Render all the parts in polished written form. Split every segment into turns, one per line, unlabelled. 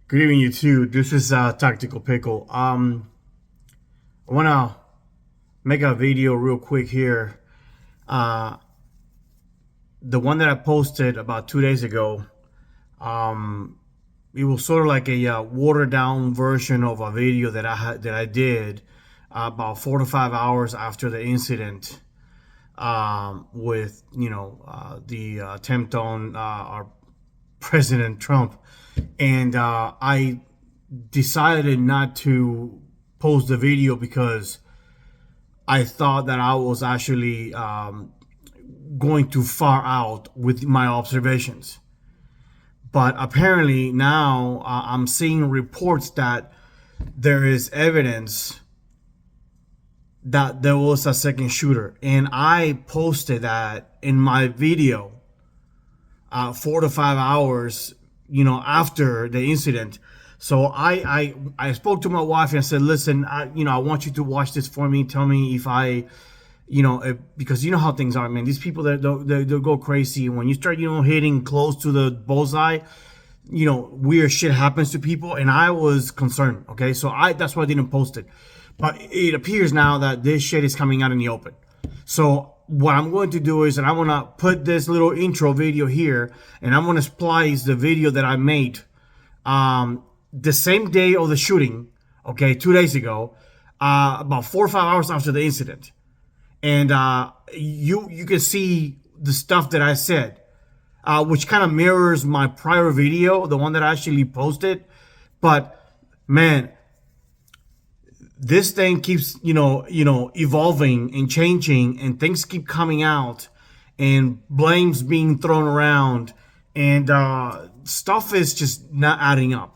Good evening, you too. This is Tactical Pickle. I want to make a video real quick here. Uh, the one that I posted about 2 days ago, it was sort of like a watered down version of a video that I did about 4 to 5 hours after the incident with the attempt on our President Trump, and I decided not to post the video because I thought that I was actually going too far out with my observations. But apparently now I'm seeing reports that there is evidence that there was a second shooter, and I posted that in my video 4 to 5 hours, after the incident. So I spoke to my wife and I said, listen, I want you to watch this for me. Tell me if because you know how things are, man. These people they'll go crazy when you start, hitting close to the bullseye. Weird shit happens to people, and I was concerned. Okay, so that's why I didn't post it. But it appears now that this shit is coming out in the open. So what I'm going to do is that I'm going to put this little intro video here, and I'm going to splice the video that I made the same day of the shooting, okay, 2 days ago, about 4 or 5 hours after the incident. And you can see the stuff that I said, which kind of mirrors my prior video, the one that I actually posted. But man, this thing keeps evolving and changing, and things keep coming out, and blames being thrown around, and stuff is just not adding up.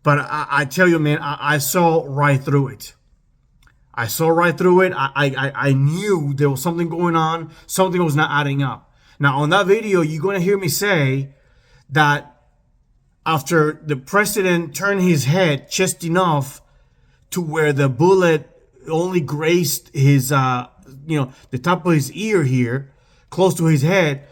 But I tell you, man, I saw right through it. I saw right through it. I knew there was something going on. Something was not adding up. Now, on that video, you're going to hear me say that after the president turned his head just enough to where the bullet only grazed his, the top of his ear here, close to his head,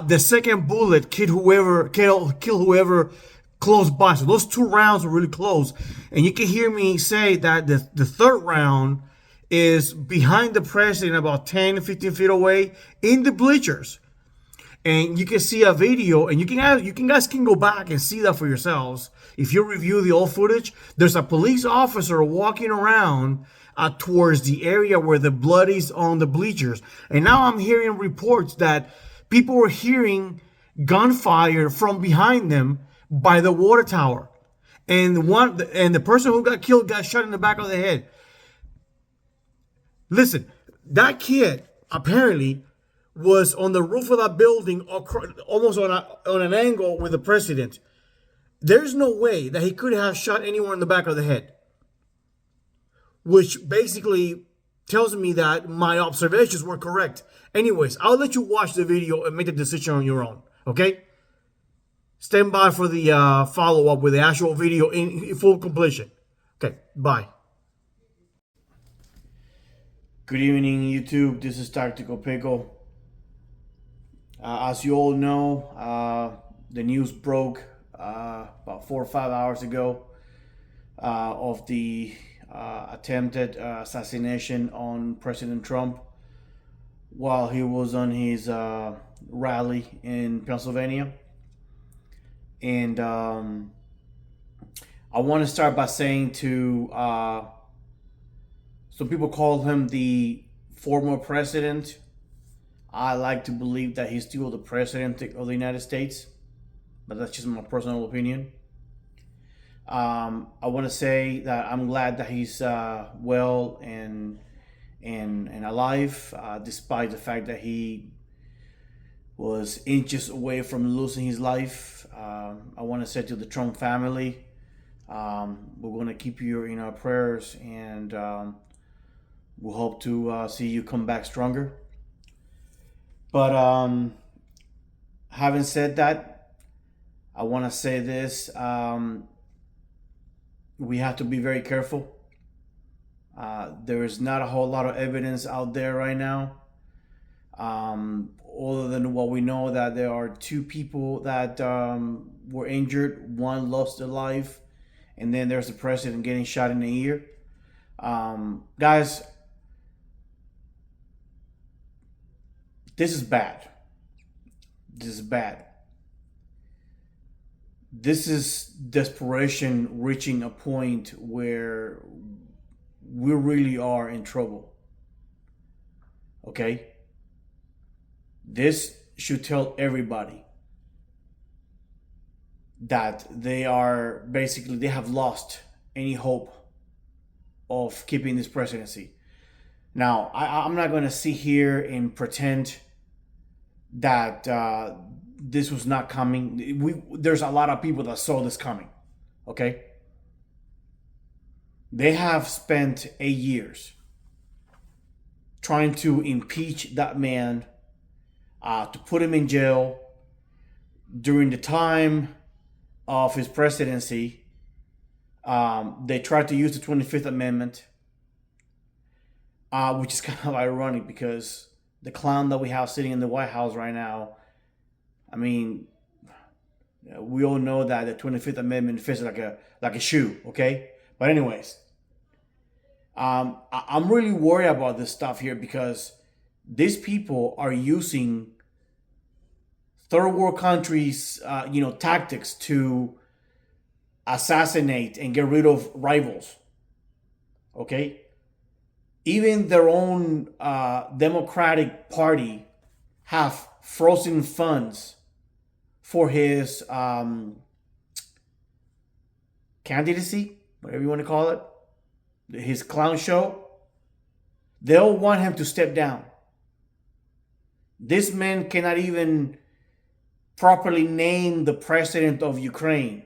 the second bullet killed whoever close by. So those two rounds were really close. And you can hear me say that the third round is behind the president, about 10, 15 feet away in the bleachers. And you can see a video, and you guys can go back and see that for yourselves. If you review the old footage, there's a police officer walking around towards the area where the blood is on the bleachers. And now I'm hearing reports that people were hearing gunfire from behind them by the water tower, and the person who got killed got shot in the back of the head. Listen, that kid apparently was on the roof of that building, almost on an angle with the president. There's no way that he could have shot anyone in the back of the head, which basically tells me that my observations were correct. Anyways, I'll let you watch the video and make the decision on your own, okay? Stand by for the follow-up with the actual video in full completion. Okay, bye. Good evening, YouTube. This is Tactical Pickle. As you all know, the news broke about 4 or 5 hours ago of the attempted assassination on President Trump while he was on his rally in Pennsylvania. And I want to start by saying to some people call him the former president. I like to believe that he's still the president of the United States, but that's just my personal opinion. I want to say that I'm glad that he's well and alive, despite the fact that he was inches away from losing his life. I want to say to the Trump family, we're going to keep you in our prayers, and we'll hope to see you come back stronger. But having said that, I want to say this. We have to be very careful. There is not a whole lot of evidence out there right now. Other than what we know, that there are two people that were injured, one lost their life, and then there's the president getting shot in the ear. Guys, this is bad. This is bad. This is desperation reaching a point where we really are in trouble. Okay? This should tell everybody that they have lost any hope of keeping this presidency. Now, I'm not going to sit here and pretend that this was not coming. There's a lot of people that saw this coming. Okay? They have spent 8 years trying to impeach that man, to put him in jail during the time of his presidency. They tried to use the 25th Amendment, which is kind of ironic because the clown that we have sitting in the White House right now, I mean, we all know that the 25th Amendment fits like a shoe, okay? But anyways, I'm really worried about this stuff here because these people are using third world countries, tactics to assassinate and get rid of rivals. Okay? Even their own Democratic Party have frozen funds for his candidacy, whatever you want to call it, his clown show. They'll want him to step down. This man cannot even properly name the president of Ukraine.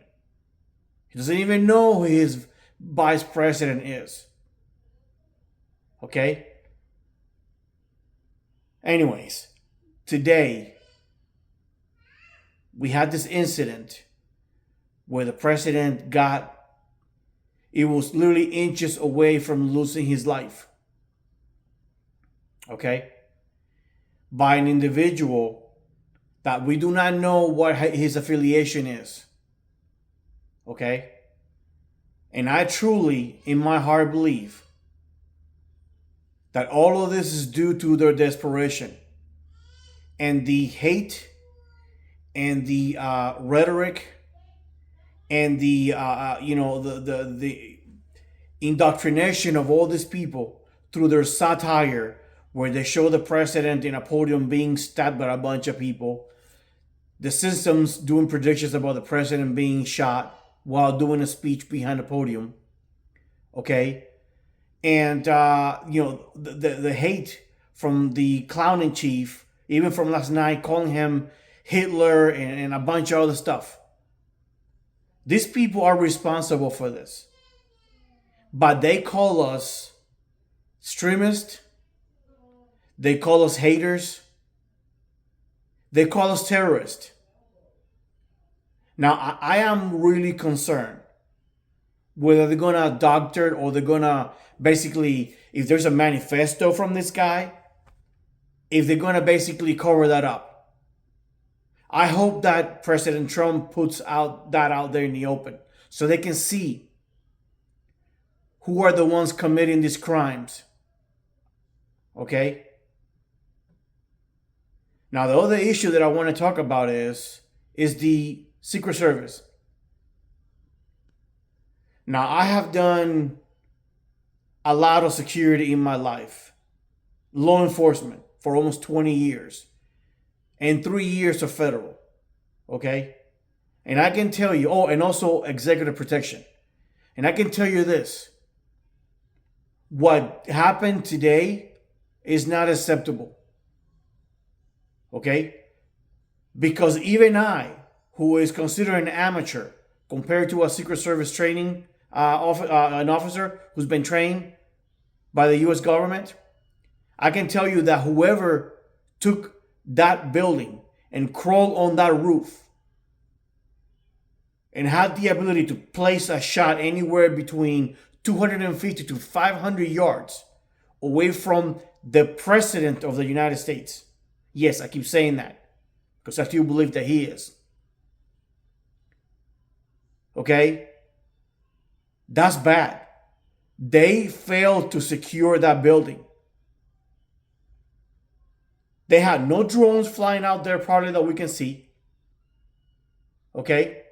He doesn't even know who his vice president is. Okay? Anyways, today we had this incident where the president it was literally inches away from losing his life. Okay? By an individual that we do not know what his affiliation is. Okay? And I truly, in my heart, believe that all of this is due to their desperation and the hate and the rhetoric and the indoctrination of all these people through their satire, where they show the president in a podium being stabbed by a bunch of people, the systems doing predictions about the president being shot while doing a speech behind the podium. Okay? And, the hate from the clown in chief, even from last night, calling him Hitler and a bunch of other stuff. These people are responsible for this. But they call us extremists. They call us haters. They call us terrorists. Now, I am really concerned whether they're going to doctor it or they're going to basically, if there's a manifesto from this guy, if they're going to basically cover that up. I hope that President Trump puts that out there in the open so they can see who are the ones committing these crimes. Okay? Now, the other issue that I want to talk about is the Secret Service. Now, I have done a lot of security in my life. Law enforcement for almost 20 years. And 3 years of federal. Okay? And I can tell you, and also executive protection. And I can tell you this. What happened today is not acceptable. Okay? Because even I, who is considered an amateur compared to a Secret Service training an officer who's been trained by the U.S. government, I can tell you that whoever took that building and crawled on that roof and had the ability to place a shot anywhere between 250 to 500 yards away from the president of the United States. Yes, I keep saying that because I still believe that he is. Okay? That's bad. They failed to secure that building. They had no drones flying out there probably that we can see. Okay?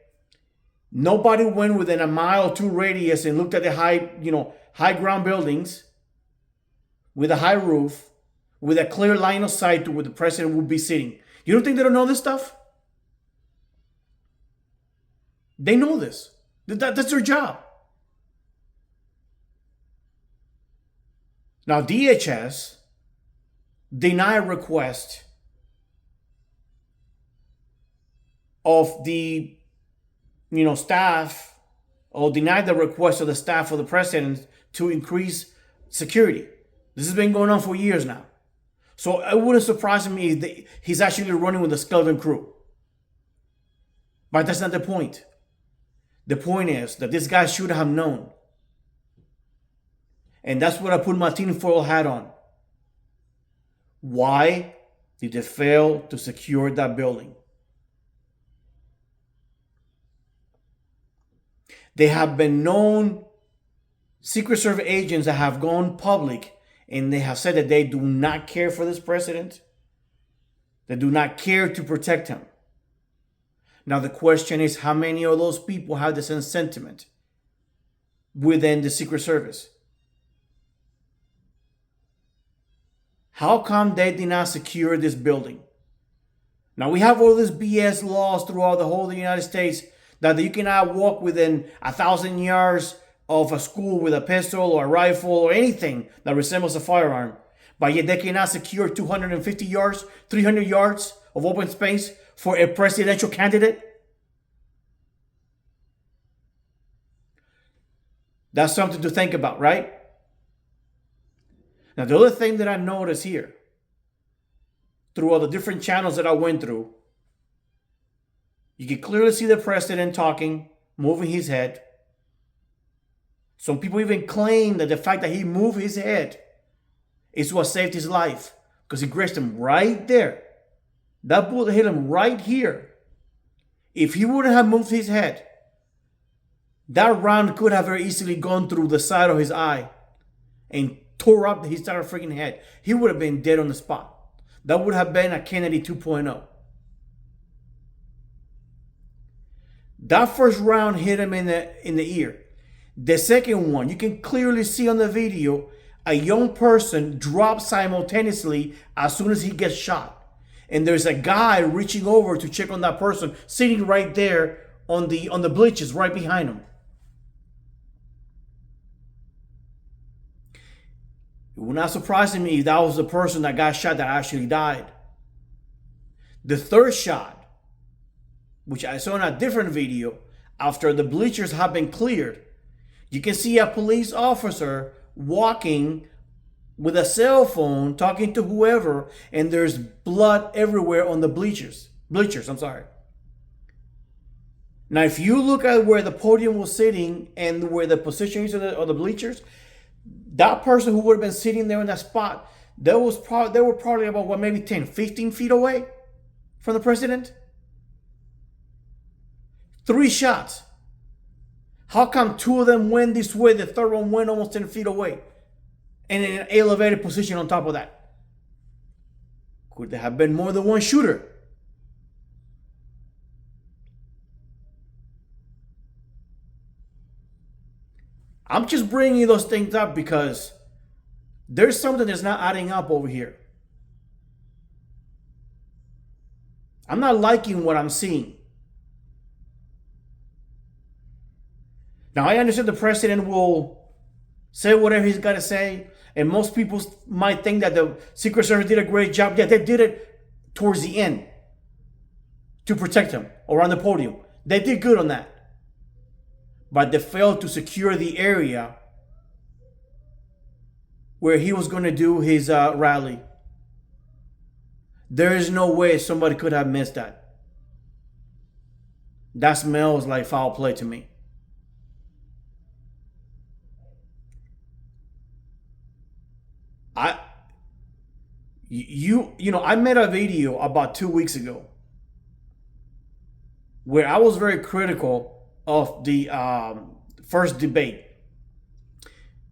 Nobody went within a mile or two radius and looked at the high ground buildings with a high roof, with a clear line of sight to where the president would be sitting. You don't think they don't know this stuff? They know this. That's their job. Now, DHS denied request of the staff, or denied the request of the staff of the president to increase security. This has been going on for years now. So it wouldn't surprise me if he's actually running with a skeleton crew. But that's not the point. The point is that this guy should have known. And that's what I put my tinfoil hat on. Why did they fail to secure that building? There have been known Secret Service agents that have gone public and they have said that they do not care for this president. They do not care to protect him. Now the question is, how many of those people have the same sentiment within the Secret Service? How come they did not secure this building? Now we have all these BS laws throughout the whole of the United States that you cannot walk within 1,000 yards of a school with a pistol or a rifle or anything that resembles a firearm. But yet they cannot secure 250 yards, 300 yards of open space for a presidential candidate. That's something to think about, right? Now, the other thing that I noticed here, through all the different channels that I went through, you can clearly see the president talking, moving his head. Some people even claim that the fact that he moved his head is what saved his life, because he grazed him right there. That bullet hit him right here. If he wouldn't have moved his head, that round could have very easily gone through the side of his eye and tore up his entire freaking head. He would have been dead on the spot. That would have been a Kennedy 2.0. That first round hit him in the ear. The second one, you can clearly see on the video, a young person drops simultaneously as soon as he gets shot. And there's a guy reaching over to check on that person, sitting right there on the bleachers right behind him. It would not surprise me if that was the person that got shot that actually died. The third shot, which I saw in a different video, after the bleachers have been cleared, you can see a police officer walking with a cell phone, talking to whoever, and there's blood everywhere on the bleachers. I'm sorry. Now, if you look at where the podium was sitting and where the position is of the bleachers, that person who would have been sitting there in that spot, they were probably about, maybe 10, 15 feet away from the president? 3 shots. How come 2 of them went this way, the third one went almost 10 feet away? And in an elevated position on top of that? Could there have been more than one shooter? I'm just bringing those things up because there's something that's not adding up over here. I'm not liking what I'm seeing. Now, I understand the president will say whatever he's got to say, and most people might think that the Secret Service did a great job. Yeah, they did it towards the end to protect him around the podium. They did good on that. But they failed to secure the area where he was going to do his rally. There is no way somebody could have missed that. That smells like foul play to me. I made a video about 2 weeks ago where I was very critical of the first debate.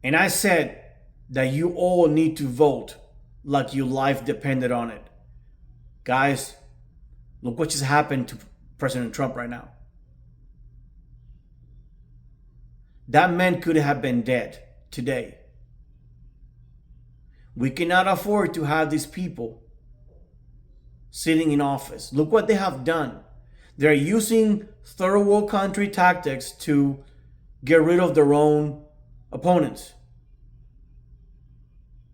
And I said that you all need to vote like your life depended on it. Guys, look what just happened to President Trump right now. That man could have been dead today. We cannot afford to have these people sitting in office. Look what they have done. They're using third world country tactics to get rid of their own opponents.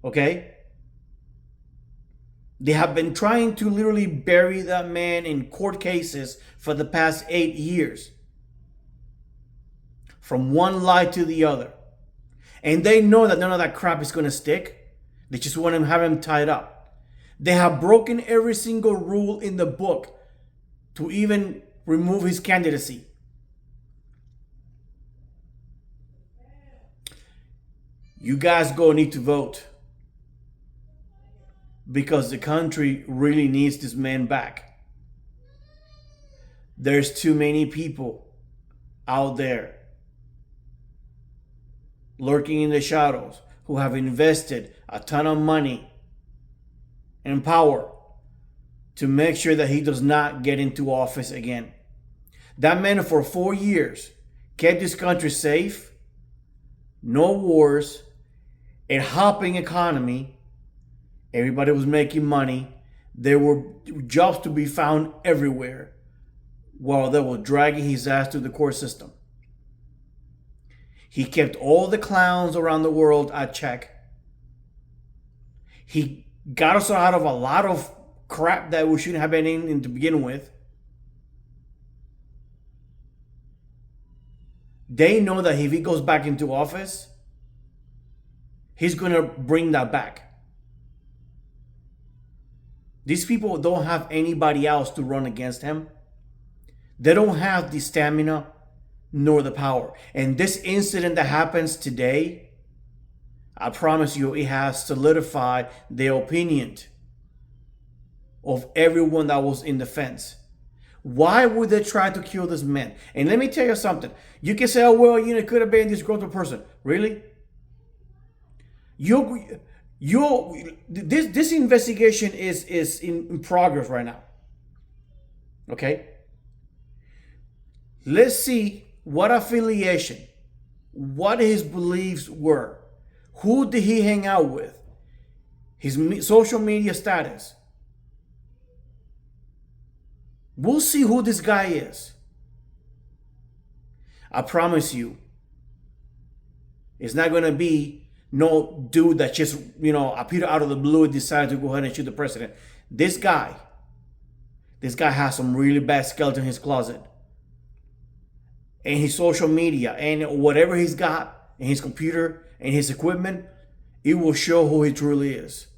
Okay? They have been trying to literally bury that man in court cases for the past 8 years. From one lie to the other. And they know that none of that crap is going to stick. They just want to have him tied up. They have broken every single rule in the book to even remove his candidacy. You guys go need to vote. Because the country really needs this man back. There's too many people out there lurking in the shadows who have invested a ton of money and power to make sure that he does not get into office again. That man for 4 years kept this country safe, no wars, a hopping economy. Everybody was making money. There were jobs to be found everywhere while they were dragging his ass through the court system. He kept all the clowns around the world at check. He got us out of a lot of crap that we shouldn't have been in to begin with. They know that if he goes back into office, he's going to bring that back. These people don't have anybody else to run against him. They don't have the stamina nor the power. And this incident that happens today, I promise you, it has solidified the opinion of everyone that was in the fence. Why would they try to kill this man? And let me tell you something. You can say, oh, well, it could have been this grown person. Really? This investigation is in progress right now. Okay? Let's see what affiliation, what his beliefs were. Who did he hang out with? His social media status. We'll see who this guy is. I promise you, it's not going to be no dude that just, appeared out of the blue and decided to go ahead and shoot the president. This guy has some really bad skeleton in his closet. And his social media and whatever he's got in his computer and his equipment, it will show who he truly is.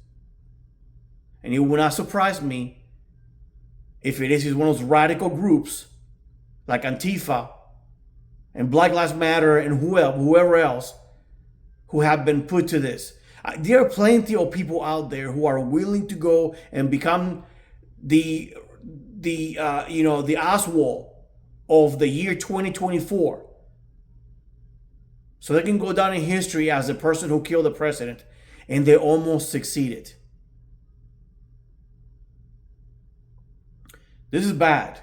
And it will not surprise me if it is one of those radical groups like Antifa and Black Lives Matter and whoever else who have been put to this. There are plenty of people out there who are willing to go and become the Oswald of the year 2024. So they can go down in history as the person who killed the president, and they almost succeeded. This is bad.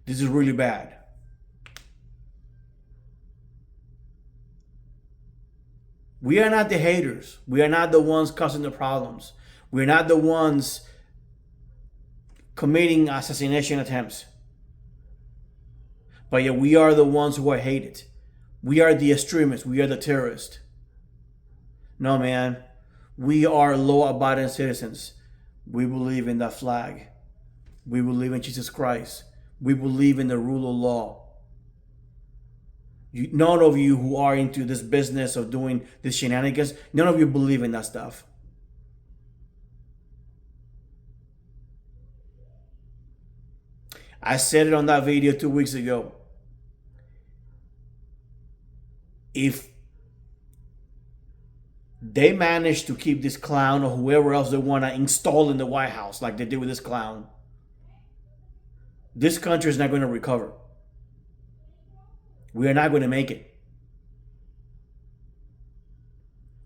This is really bad. We are not the haters. We are not the ones causing the problems. We are not the ones committing assassination attempts. But yet we are the ones who are hated. We are the extremists. We are the terrorists. No, man. We are law-abiding citizens. We believe in that flag. We believe in Jesus Christ. We believe in the rule of law. None of you who are into this business of doing this shenanigans, none of you believe in that stuff. I said it on that video 2 weeks ago. If they manage to keep this clown or whoever else they want to install in the White House like they did with this clown, this country is not going to recover. We are not going to make it.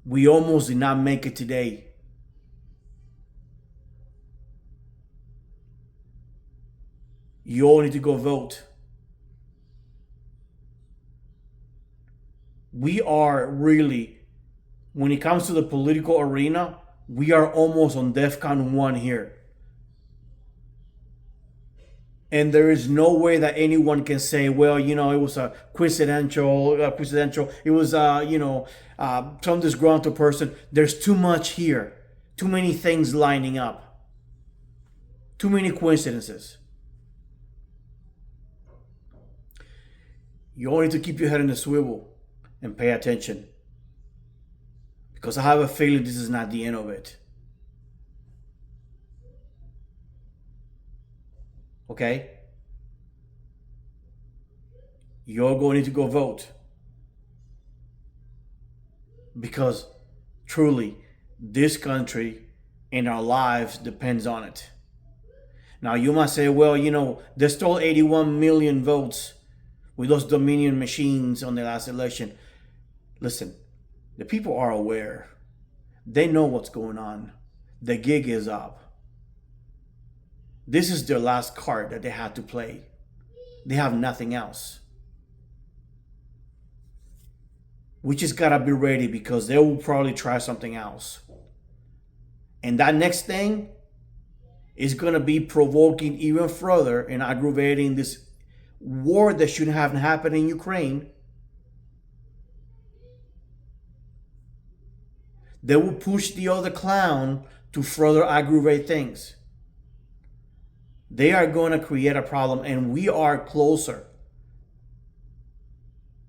We almost did not make it today. You all need to go vote. We are really, when it comes to the political arena, we are almost on DEFCON 1 here. And there is no way that anyone can say, well, it was a coincidental. It was, some disgruntled person. There's too much here. Too many things lining up. Too many coincidences. You all need to keep your head in the swivel and pay attention. Because I have a feeling this is not the end of it. Okay? You're going to go vote. Because truly, this country and our lives depends on it. Now you might say, well, they stole 81 million votes with those Dominion machines on the last election. Listen, the people are aware. They know what's going on. The gig is up. This is their last card that they had to play. They have nothing else. We just gotta be ready because they will probably try something else. And that next thing is gonna be provoking even further and aggravating this war that shouldn't have happened in Ukraine. They will push the other clown to further aggravate things. They are going to create a problem, and we are closer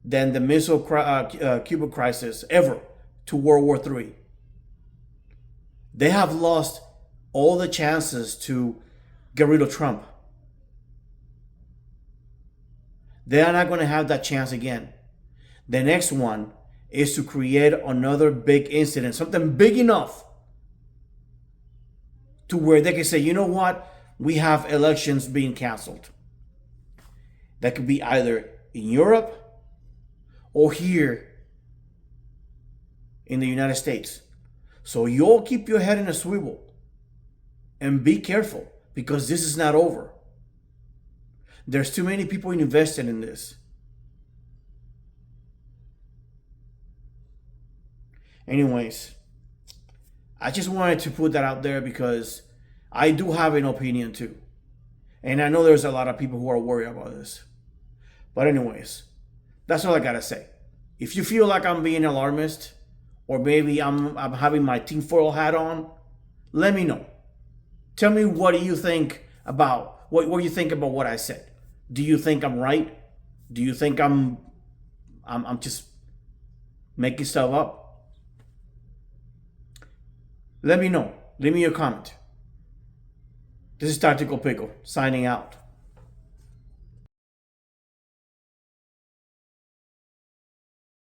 than the missile Cuba crisis ever to World War III. They have lost all the chances to get rid of Trump. They are not going to have that chance again. The next one is to create another big incident, something big enough to where they can say, you know what? We have elections being canceled. That could be either in Europe or here in the United States. So you all keep your head in a swivel and be careful because this is not over. There's too many people invested in this. Anyways, I just wanted to put that out there because I do have an opinion too. And I know there's a lot of people who are worried about this. But anyways, that's all I gotta say. If you feel like I'm being alarmist, or maybe I'm having my tinfoil hat on, let me know. Tell me what do you think about what you think about what I said. Do you think I'm right? Do you think I'm just making stuff up? Let me know. Leave me a comment. This is Tactical Pickle, signing out.